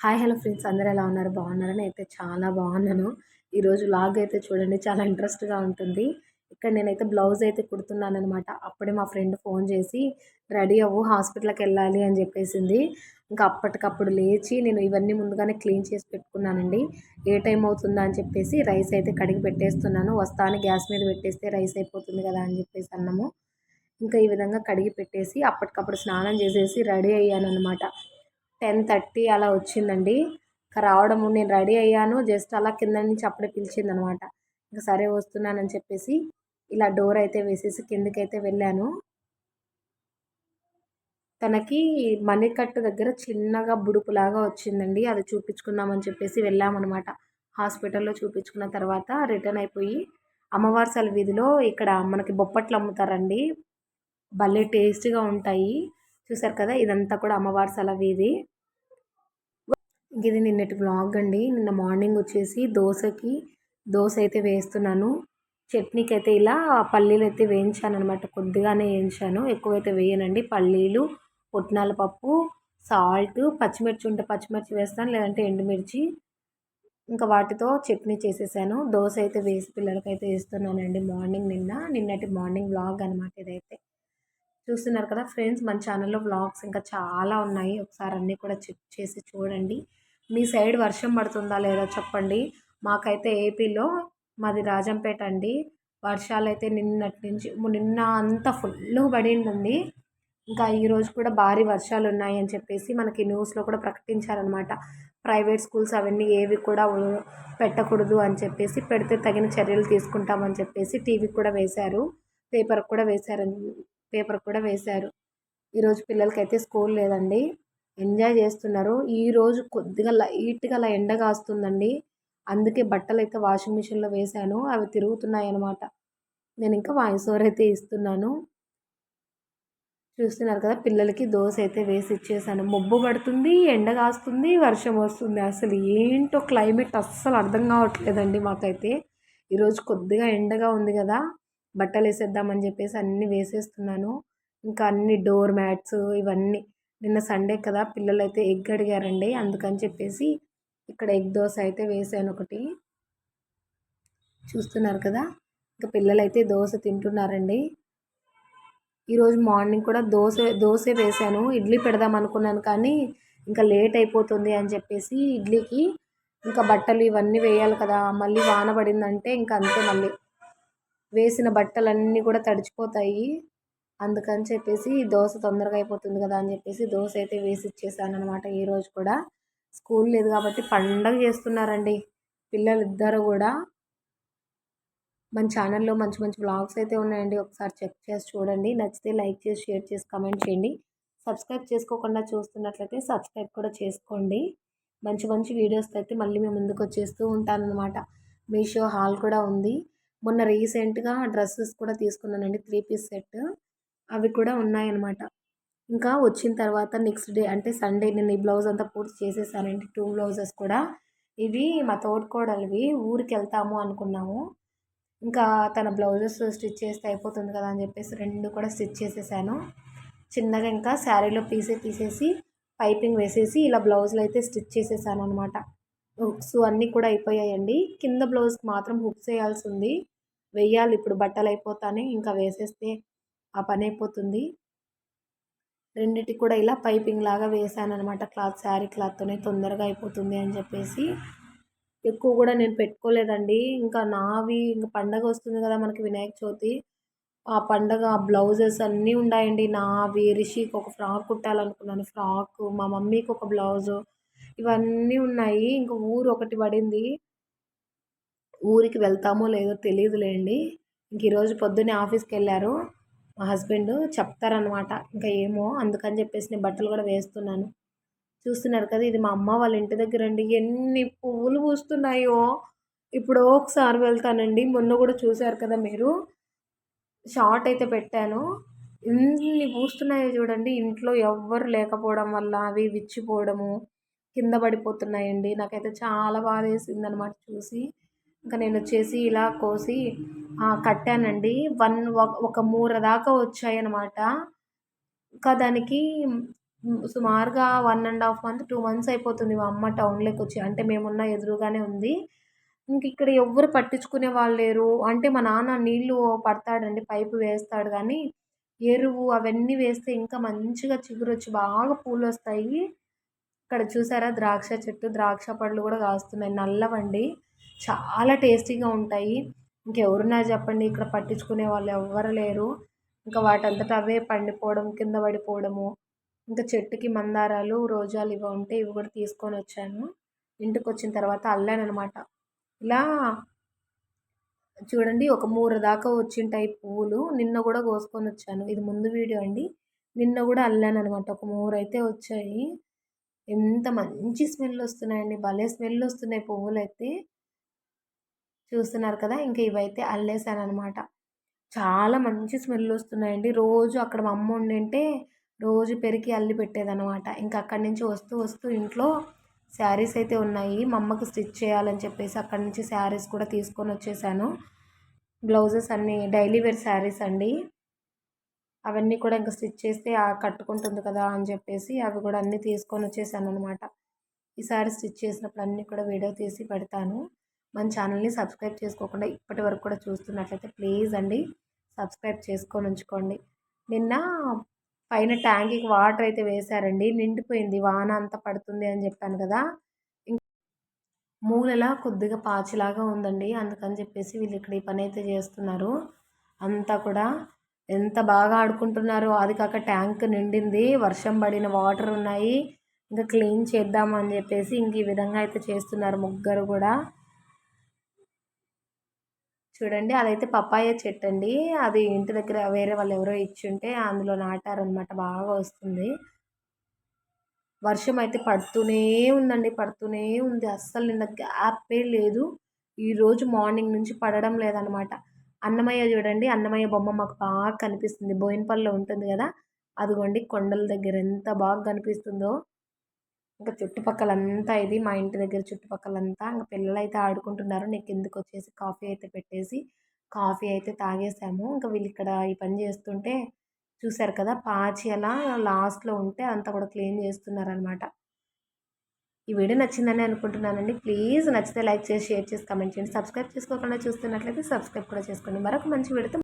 Hi hello friends అందరూ ఎలా ఉన్నారు? బాగున్నారా? నేనైతే చాలా బాగున్నాను. ఈరోజు వ్లాగ్ అయితే చూడండి చాలా ఇంట్రెస్ట్‌గా ఉంటుంది. ఇక్కడ నేనైతే బ్లౌజ్ అయితే కుడుతున్నాననమాట. అప్పుడే మా ఫ్రెండ్ ఫోన్ చేసి రెడీ అవ్వు హాస్పిటల్‌కెళ్ళాలి అని చెప్పేసింది. ఇంకా అప్పటికప్పుడు లేచి నేను ఇవన్నీ ముందుగానే క్లీన్ చేసి పెట్టుకున్నానండి. ఏ టైం అవుతుందా అని చెప్పేసి రైస్ అయితే కడిగి పెట్టేస్తున్నాను. వస్తా అని గ్యాస్ మీద పెట్టేస్తే రైస్ అయిపోతుంది కదా అని చెప్పేసి అన్నము. ఇంకా ఈ విధంగా కడిగి పెట్టేసి అప్పటికప్పుడు స్నానం చేసేసి రెడీ అయ్యాననమాట. 10:30 అలా వచ్చిందండి. రావడము నేను రెడీ అయ్యాను. జస్ట్ అలా కింద నుంచి అప్పుడే పిలిచిందనమాట. ఇంక సరే వస్తున్నానని చెప్పేసి ఇలా డోర్ అయితే వేసేసి కిందకైతే వెళ్ళాను. తనకి మణికట్టు దగ్గర చిన్నగా బుడుపులాగా వచ్చిందండి. అది చూపించుకుందామని చెప్పేసి వెళ్ళామనమాట. హాస్పిటల్‌లో చూపించుకున్న తర్వాత రిటర్న్ అయిపోయి అమ్మవారసల వీధిలో ఇక్కడ మనకి బొప్పట్లు అమ్ముతారండి. భలే టేస్ట్‌గా ఉంటాయి. చూసారు కదా! ఇదంతా కూడా అమ్మవారసల వీధి. ఇది నిన్నటి వ్లాగ్ అండి. నిన్న మార్నింగ్ వచ్చేసి దోస అయితే వేస్తున్నాను. చట్నీకైతే ఇలా పల్లీలైతే వేయించాననమాట. కొద్దిగానే వేయించాను. ఎక్కువైతే వేయనండి. పల్లీలు, పుట్నాల పప్పు, సాల్ట్, పచ్చిమిర్చి ఉంటే పచ్చిమిర్చి వేస్తాను. లేదంటే ఎండుమిర్చి. ఇంకా వాటితో చట్నీ చేసేసాను. దోస అయితే వేసి పిల్లలకైతే వేస్తున్నానండి నిన్నటి మార్నింగ్ వ్లాగ్ అనమాట ఇదైతే. చూస్తున్నారు కదా ఫ్రెండ్స్, మన ఛానల్లో వ్లాగ్స్ ఇంకా చాలా ఉన్నాయి. ఒకసారి అన్నీ కూడా చెక్ చేసి చూడండి. మీ సైడ్ వర్షం పడుతుందా లేదా చెప్పండి. మాకైతే ఏపీలో మాది రాజంపేట అండి. వర్షాలైతే నిన్నటి నుంచి నిన్న అంతా ఫుల్గా పడిందండి. ఇంకా ఈరోజు కూడా భారీ వర్షాలు ఉన్నాయి అని చెప్పేసి మనకి న్యూస్లో కూడా ప్రకటించారనమాట. ప్రైవేట్ స్కూల్స్ అవన్నీ ఏవి కూడా పెట్టకూడదు అని చెప్పేసి, పెడితే తగిన చర్యలు తీసుకుంటామని చెప్పేసి టీవీకి కూడా వేశారు, పేపర్కి కూడా వేశారని పేపర్ కూడా వేశారు. ఈరోజు పిల్లలకైతే స్కూల్ లేదండి. ఎంజాయ్ చేస్తున్నారు. ఈరోజు కొద్దిగా లైట్గా అలా ఎండ కాస్తుందండి. అందుకే బట్టలైతే వాషింగ్ మిషన్లో వేశాను. అవి తిరుగుతున్నాయి అన్నమాట. నేను ఇంకా వాయిస్ ఓవర్ అయితే ఇస్తున్నాను. చూస్తున్నారు కదా, పిల్లలకి దోశ అయితే వేసి ఇచ్చేసాను. మబ్బు పడుతుంది, ఎండ కాస్తుంది, వర్షం వస్తుంది. అసలు ఏంటో క్లైమేట్ అస్సలు అర్థం కావట్లేదండి మాకైతే. ఈరోజు కొద్దిగా ఎండగా ఉంది కదా, బట్టలు వేసేద్దామని చెప్పేసి అన్నీ వేసేస్తున్నాను. ఇంకా అన్ని డోర్ మ్యాట్స్ ఇవన్నీ. నిన్న సండే కదా, పిల్లలు అయితే ఎగ్ అడిగారండి. అందుకని చెప్పేసి ఇక్కడ ఎగ్ దోశ అయితే వేసాను ఒకటి. చూస్తున్నారు కదా, ఇంకా పిల్లలైతే దోశ తింటున్నారండి. ఈరోజు మార్నింగ్ కూడా దోశ వేశాను. ఇడ్లీ పెడదాం అనుకున్నాను కానీ ఇంకా లేట్ అయిపోతుంది అని చెప్పేసి ఇడ్లీకి ఇంకా బట్టలు ఇవన్నీ వేయాలి కదా, మళ్ళీ వాన పడిందంటే ఇంకా అంతే, మళ్ళీ వేసిన బట్టలన్నీ కూడా తడిచిపోతాయి. అందుకని చెప్పేసి దోశ తొందరగా అయిపోతుంది కదా అని చెప్పేసి దోశ అయితే వేసి ఇచ్చేసాను అనమాట. ఈరోజు కూడా స్కూల్ లేదు కాబట్టి పండగ చేస్తున్నారండి పిల్లలు ఇద్దరు కూడా. మన ఛానల్లో మంచి మంచి వ్లాగ్స్ అయితే ఉన్నాయండి. ఒకసారి చెక్ చేసి చూడండి. నచ్చితే లైక్ చేసి, షేర్ చేసి, కామెంట్ చేయండి. సబ్స్క్రైబ్ చేసుకోకుండా చూస్తున్నట్లయితే సబ్స్క్రైబ్ కూడా చేసుకోండి. మంచి మంచి వీడియోస్తో అయితే మళ్ళీ మేము ముందుకు వచ్చేస్తూ ఉంటానన్నమాట. మీషో హాల్ కూడా ఉంది. మొన్న రీసెంట్గా డ్రెస్సెస్ కూడా తీసుకున్నానండి, 3 పీస్ సెట్. అవి కూడా ఉన్నాయన్నమాట. ఇంకా వచ్చిన తర్వాత నెక్స్ట్ డే అంటే సండే నేను ఈ బ్లౌజ్ అంతా పూర్తి చేసేసానండి. 2 బ్లౌజెస్ కూడా. ఇవి మా తోటికోడలివి. ఊరికి వెళ్తాము అనుకున్నాము. ఇంకా తన బ్లౌజెస్ స్టిచ్ చేస్తే అయిపోతుంది కదా అని చెప్పేసి 2 కూడా స్టిచ్ చేసేసాను. చిన్నగా ఇంకా శారీలో తీసేసి పైపింగ్ వేసేసి ఇలా బ్లౌజ్లో అయితే స్టిచ్ చేసేసాను అనమాట. హుక్స్ అన్నీ కూడా అయిపోయాయండి. కింద బ్లౌజ్కి మాత్రం హుక్స్ వేయాల్సి ఉంది. వెయ్యాలి ఇప్పుడు బట్టలు అయిపోతానే ఇంకా వేసేస్తే ఆ పని అయిపోతుంది. రెండిటికి కూడా ఇలా పైపింగ్ లాగా వేసాను అనమాట. శారీ క్లాత్తోనే తొందరగా అయిపోతుంది అని చెప్పేసి. ఎక్కువ కూడా నేను పెట్టుకోలేదండి. ఇంకా నావి ఇంక పండగ వస్తుంది కదా మనకి, వినాయక చవితి. ఆ పండగ బ్లౌజెస్ అన్నీ ఉన్నాయండి నావి. రిషికి ఒక ఫ్రాక్ కుట్టాలనుకున్నాను, ఫ్రాకు. మా మమ్మీకి ఒక బ్లౌజు. ఇవన్నీ ఉన్నాయి. ఇంక ఊరు ఒకటి పడింది. ఊరికి వెళ్తామో లేదో తెలియదులేండి. ఇంక ఈరోజు పొద్దున్నే ఆఫీస్కి వెళ్ళారు మా హస్బెండ్. చెప్తారనమాట ఇంకా ఏమో, అందుకని చెప్పేసి నేను బట్టలు కూడా వేస్తున్నాను. చూస్తున్నారు కదా, ఇది మా అమ్మ వాళ్ళ ఇంటి దగ్గర అండి. ఎన్ని పువ్వులు పూస్తున్నాయో. ఇప్పుడు ఒకసారి వెళ్తానండి. మొన్న కూడా చూశారు కదా మీరు, షార్ట్ అయితే పెట్టాను. ఎన్ని పూస్తున్నాయో చూడండి. ఇంట్లో ఎవ్వరు లేకపోవడం వల్ల అవి విచ్చిపోవడము, కింద పడిపోతున్నాయండి. నాకైతే చాలా బాధ వేసింది అనమాట చూసి. ఇంకా నేను వచ్చేసి ఇలా కోసి కట్టానండి. ఒక మూర దాకా వచ్చాయన్నమాట. ఇంకా దానికి సుమారుగా 1½ మంత్, 2 మంత్స్ అయిపోతుంది మా అమ్మ టౌన్‌లోకొచ్చి. అంటే మేమున్న ఎదురుగానే ఉంది. ఇక్కడ ఎవ్వరు పట్టించుకునే వాళ్ళు లేరు. అంటే మా నాన్న నీళ్ళు పడతాడండి, పైపు వేస్తాడు గానీ, ఎరువు అవన్నీ వేస్తే ఇంకా మంచిగా చిగురొచ్చి బాగా పూలొస్తాయి. ఇక్కడ చూసారా ద్రాక్ష చెట్టు, ద్రాక్ష పళ్ళు గూడా కాస్తున్నాయి. నల్లవండి. చాలా టేస్టీగా ఉంటాయి. ఇంకెవరున్నారు చెప్పండి, ఇక్కడ పట్టించుకునే వాళ్ళు ఎవ్వరు లేరు. ఇంకా వాటంతట అవే పండిపోవడం, కింద పడిపోవడము. ఇంకా చెట్టుకి మందారాలు, రోజాలు ఇవి ఉంటే ఇవి కూడా తీసుకొనొచ్చాను. ఇంటికొచ్చిన తర్వాత అల్లాననమాట. ఇలా చూడండి ఒక 3 దాకా వచ్చింటాయి పువ్వులు. నిన్న కూడా కోసుకొనొచ్చాను. ఇది ముందు వీడియో అండి. నిన్న కూడా అల్లాననమాట. ఒక 3 అయితే వచ్చాయి. ఎంత మంచి స్మెల్ వస్తున్నాయండి. భలే స్మెల్ వస్తున్నాయి పువ్వులైతే. చూస్తున్నారు కదా! ఇంక ఇవైతే అల్లేసాననమాట. చాలా మంచి స్మెల్ వస్తున్నాయండి. రోజు అక్కడ మా అమ్మ ఉండింటే రోజు పెరికి అల్లి పెట్టేదనమాట. ఇంక అక్కడి నుంచి వస్తూ వస్తూ ఇంట్లో శారీస్ అయితే ఉన్నాయి. మా అమ్మకి స్టిచ్ చేయాలని చెప్పేసి అక్కడి నుంచి శారీస్ కూడా తీసుకొనొచ్చేసాను. బ్లౌజెస్ అన్నీ డైలీ వేర్ శారీస్ అండి. అవన్నీ కూడా ఇంక స్టిచ్ చేస్తే కట్టుకుంటుంది కదా అని చెప్పేసి అవి కూడా అన్నీ తీసుకొనొచ్చేసాననమాట. ఈసారి స్టిచ్ చేసినప్పుడు అన్నీ కూడా వీడియో తీసి పెడతాను. మన ఛానల్ని సబ్స్క్రైబ్ చేసుకోకుండా ఇప్పటి వరకు కూడా చూస్తున్నట్లయితే ప్లీజ్ అండి సబ్స్క్రైబ్ చేసుకొని ఉంచుకోండి. నిన్న పైన ట్యాంక్‌కి వాటర్ అయితే వేశారండి. నిండిపోయింది. వాన అంతా పడుతుంది అని చెప్పాను కదా! మూలల కొద్దిగా పాచిలాగా ఉందండి. అందుకని చెప్పేసి వీళ్ళు ఇక్కడ ఈ పని అయితే చేస్తున్నారు. అంతా కూడా ఎంత బాగా ఆడుకుంటున్నారో. అది కాక ట్యాంక్ నిండింది. వర్షం పడిన వాటర్ ఉన్నాయి. ఇంకా క్లీన్ చేద్దాం అని చెప్పేసి ఇంక ఈ విధంగా అయితే చేస్తున్నారు ముగ్గురు కూడా. చూడండి అదైతే పపాయ చెట్టు అండి. అది ఇంటి దగ్గర వేరే వాళ్ళు ఎవరో ఇచ్చుంటే అందులో నాటారనమాట. బాగా వస్తుంది. వర్షం అయితే పడుతూనే ఉందండి. పడుతూనే ఉంది. అస్సలు నిన్న గ్యాపే లేదు. ఈరోజు మార్నింగ్ నుంచి పడడం లేదనమాట. అన్నమయ్య చూడండి. అన్నమయ్య బొమ్మ మాకు బాగా కనిపిస్తుంది. బోయినపల్లిలో ఉంటుంది కదా! అదిగోండి కొండల దగ్గర ఎంత బాగా కనిపిస్తుందో. ఇంకా చుట్టుపక్కలంతా ఇది మా ఇంటి దగ్గర చుట్టుపక్కలంతా ఇంక పిల్లలైతే ఆడుకుంటున్నారు. నేను కిందకొచ్చేసి కాఫీ అయితే పెట్టేసి కాఫీ అయితే తాగేసాము. ఇంకా వీళ్ళు ఇక్కడ ఈ పని చేస్తుంటే చూసారు కదా! పాచి అలా లాస్ట్‌లో ఉంటే అంతా కూడా క్లీన్ చేస్తున్నారనమాట. ఈ వీడియో నచ్చిందని అనుకుంటున్నానండి. ప్లీజ్ నచ్చితే లైక్ చేసి, షేర్ చేసి, కామెంట్ చేయండి. సబ్స్క్రైబ్ చేసుకోకుండా చూస్తున్నట్లయితే సబ్స్క్రైబ్ కూడా చేసుకోండి. మరొక మంచి వీడియోతో